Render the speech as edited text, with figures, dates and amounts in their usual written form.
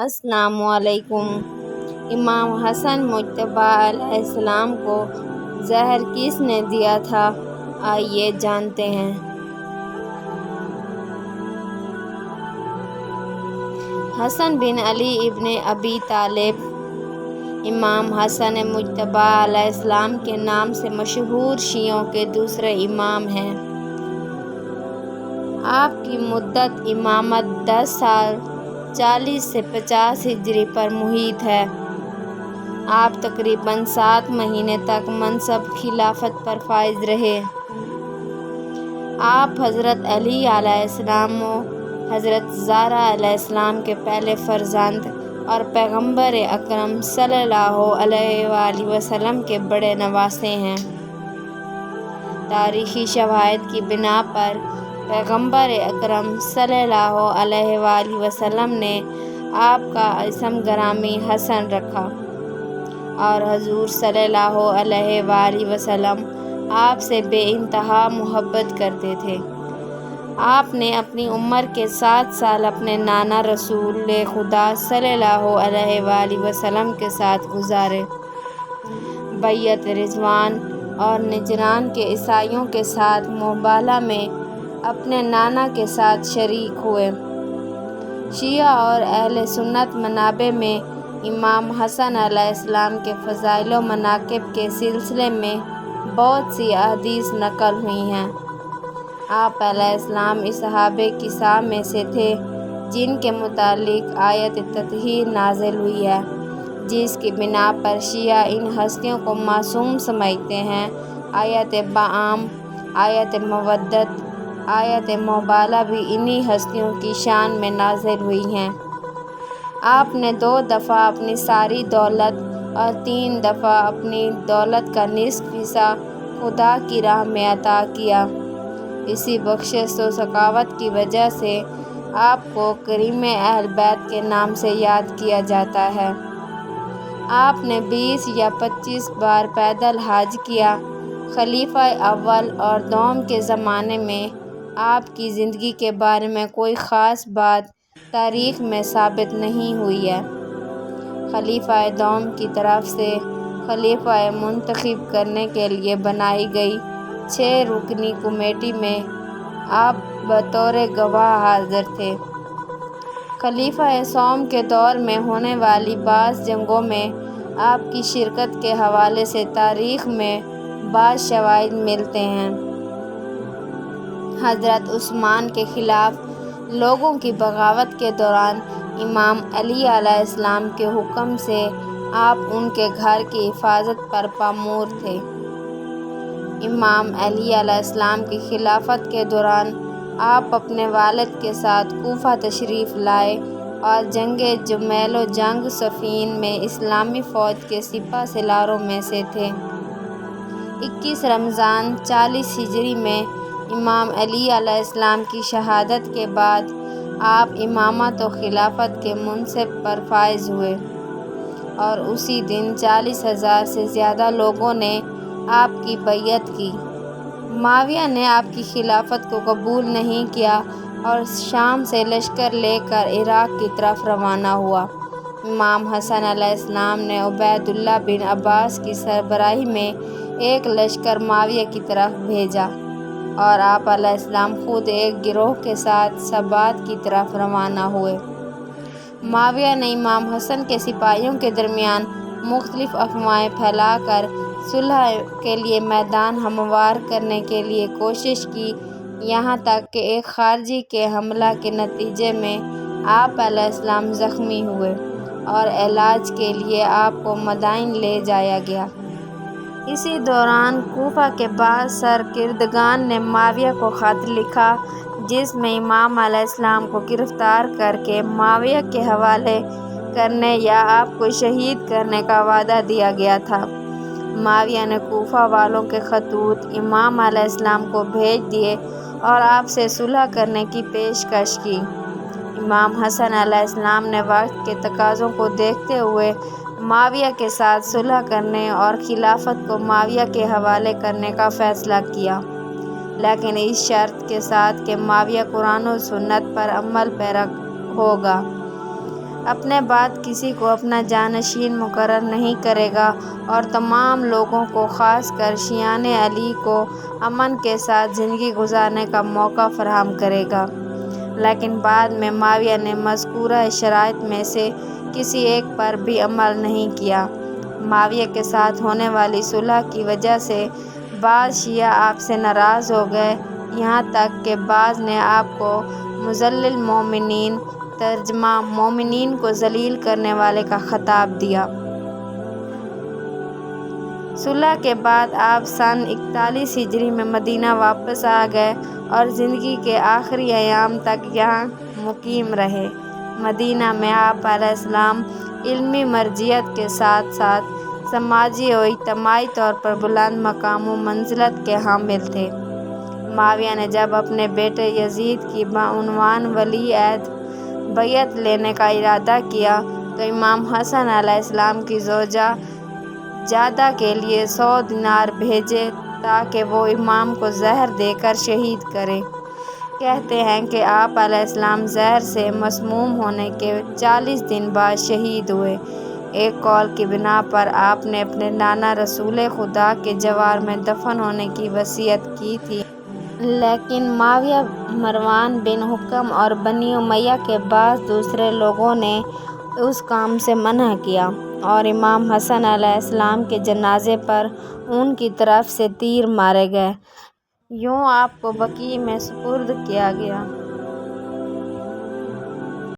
السلام علیکم۔ امام حسن مجتبیٰ علیہ السلام کو زہر کس نے دیا تھا؟ آئیے جانتے ہیں۔ حسن بن علی ابن ابی طالب امام حسن مجتبیٰ علیہ السلام کے نام سے مشہور شیعوں کے دوسرے امام ہیں۔ آپ کی مدت امامت 10 سال 40 سے 50 ہجری پر محیط ہے۔ آپ تقریباً 7 مہینے تک منصب خلافت پر فائز رہے۔ آپ حضرت علی علیہ السلام و حضرت زہرا علیہ السلام کے پہلے فرزند اور پیغمبر اکرم صلی اللہ علیہ وآلہ وسلم کے بڑے نواسے ہیں۔ تاریخی شواہد کی بنا پر پیغمبر اکرم صلی اللہ علیہ وآلہ وسلم نے آپ کا اسم گرامی حسن رکھا اور حضور صلی اللہ علیہ وآلہ وسلم آپ سے بے انتہا محبت کرتے تھے۔ آپ نے اپنی عمر کے 7 سال اپنے نانا رسول خدا صلی اللہ علیہ وآلہ وسلم کے ساتھ گزارے۔ بیعت رضوان اور نجران کے عیسائیوں کے ساتھ مباہلہ میں اپنے نانا کے ساتھ شریک ہوئے۔ شیعہ اور اہل سنت منابع میں امام حسن علیہ السلام کے فضائل و مناقب کے سلسلے میں بہت سی احادیث نقل ہوئی ہیں۔ آپ علیہ السلام اصحابِ کساء میں سے تھے جن کے متعلق آیت تطہیر نازل ہوئی ہے، جس کی بنا پر شیعہ ان ہستیوں کو معصوم سمجھتے ہیں۔ آیت بآم، آیت مودت، آیت مباہلہ بھی انہی ہستیوں کی شان میں نازل ہوئی ہیں۔ آپ نے 2 دفعہ اپنی ساری دولت اور 3 دفعہ اپنی دولت کا نصف حصہ خدا کی راہ میں عطا کیا۔ اسی بخشش و سخاوت کی وجہ سے آپ کو کریم اہل بیت کے نام سے یاد کیا جاتا ہے۔ آپ نے 20 یا 25 بار پیدل حج کیا۔ خلیفہ اول اور دوم کے زمانے میں آپ کی زندگی کے بارے میں کوئی خاص بات تاریخ میں ثابت نہیں ہوئی ہے۔ خلیفہ دوم کی طرف سے خلیفہ منتخب کرنے کے لیے بنائی گئی 6 رکنی کمیٹی میں آپ بطور گواہ حاضر تھے۔ خلیفہ سوم کے دور میں ہونے والی بعض جنگوں میں آپ کی شرکت کے حوالے سے تاریخ میں بعض شواہد ملتے ہیں۔ حضرت عثمان کے خلاف لوگوں کی بغاوت کے دوران امام علی علیہ السلام کے حکم سے آپ ان کے گھر کی حفاظت پر پامور تھے۔ امام علی علیہ السلام کی خلافت کے دوران آپ اپنے والد کے ساتھ کوفہ تشریف لائے اور جنگ جمیل و جنگ صفین میں اسلامی فوج کے سپہ سالاروں میں سے تھے۔ 21 رمضان 40 ہجری میں امام علی علیہ السلام کی شہادت کے بعد آپ امامت و خلافت کے منصب پر فائز ہوئے اور اسی دن 40,000 سے زیادہ لوگوں نے آپ کی بیعت کی۔ معاویہ نے آپ کی خلافت کو قبول نہیں کیا اور شام سے لشکر لے کر عراق کی طرف روانہ ہوا۔ امام حسن علیہ السلام نے عبید اللہ بن عباس کی سربراہی میں ایک لشکر معاویہ کی طرف بھیجا اور آپ علیہ السلام خود ایک گروہ کے ساتھ سبات کی طرف روانہ ہوئے۔ معاویہ نے امام حسن کے سپاہیوں کے درمیان مختلف افواہیں پھیلا کر صلح کے لیے میدان ہموار کرنے کے لیے کوشش کی، یہاں تک کہ ایک خارجی کے حملہ کے نتیجے میں آپ علیہ السلام زخمی ہوئے اور علاج کے لیے آپ کو مدائن لے جایا گیا۔ اسی دوران کوفہ کے بعض سرکردگان نے معاویہ کو خط لکھا جس میں امام علیہ السلام کو گرفتار کر کے معاویہ کے حوالے کرنے یا آپ کو شہید کرنے کا وعدہ دیا گیا تھا۔ معاویہ نے کوفہ والوں کے خطوط امام علیہ السلام کو بھیج دیے اور آپ سے صلح کرنے کی پیشکش کی۔ امام حسن علیہ السلام نے وقت کے تقاضوں کو دیکھتے ہوئے معاویہ کے ساتھ صلح کرنے اور خلافت کو معاویہ کے حوالے کرنے کا فیصلہ کیا، لیکن اس شرط کے ساتھ کہ معاویہ قرآن و سنت پر عمل پیرا ہوگا۔ اپنے بعد کسی کو اپنا جانشین مقرر نہیں کرے گا اور تمام لوگوں کو خاص کر شیعان علی کو امن کے ساتھ زندگی گزارنے کا موقع فراہم کرے گا۔ لیکن بعد میں معاویہ نے مذکورہ شرائط میں سے کسی ایک پر بھی عمل نہیں کیا۔ معاویہ کے ساتھ ہونے والی صلح کی وجہ سے بعض شیعہ آپ سے ناراض ہو گئے، یہاں تک کہ بعض نے آپ کو مذلل مومنین ترجمہ مومنین کو ذلیل کرنے والے کا خطاب دیا۔ صلح کے بعد آپ سن 41 ہجری میں مدینہ واپس آ گئے اور زندگی کے آخری ایام تک یہاں مقیم رہے۔ مدینہ میں آپ علیہ السلام علمی مرجعیت کے ساتھ ساتھ سماجی و اجتماعی طور پر بلند مقام و منزلت کے حامل تھے۔ معاویہ نے جب اپنے بیٹے یزید کی بعنوان ولی عہد بیعت لینے کا ارادہ کیا تو امام حسن علیہ السلام کی زوجہ جادہ کے لیے 100 دینار بھیجے تاکہ وہ امام کو زہر دے کر شہید کرے۔ کہتے ہیں کہ آپ علیہ السلام زہر سے مسموم ہونے کے 40 دن بعد شہید ہوئے۔ ایک قول کی بنا پر آپ نے اپنے نانا رسول خدا کے جوار میں دفن ہونے کی وصیت کی تھی، لیکن معاویہ، مروان بن حکم اور بنی امیہ کے بعض دوسرے لوگوں نے اس کام سے منع کیا اور امام حسن علیہ السلام کے جنازے پر ان کی طرف سے تیر مارے گئے۔ یوں آپ کو بقیع میں سپرد کیا گیا۔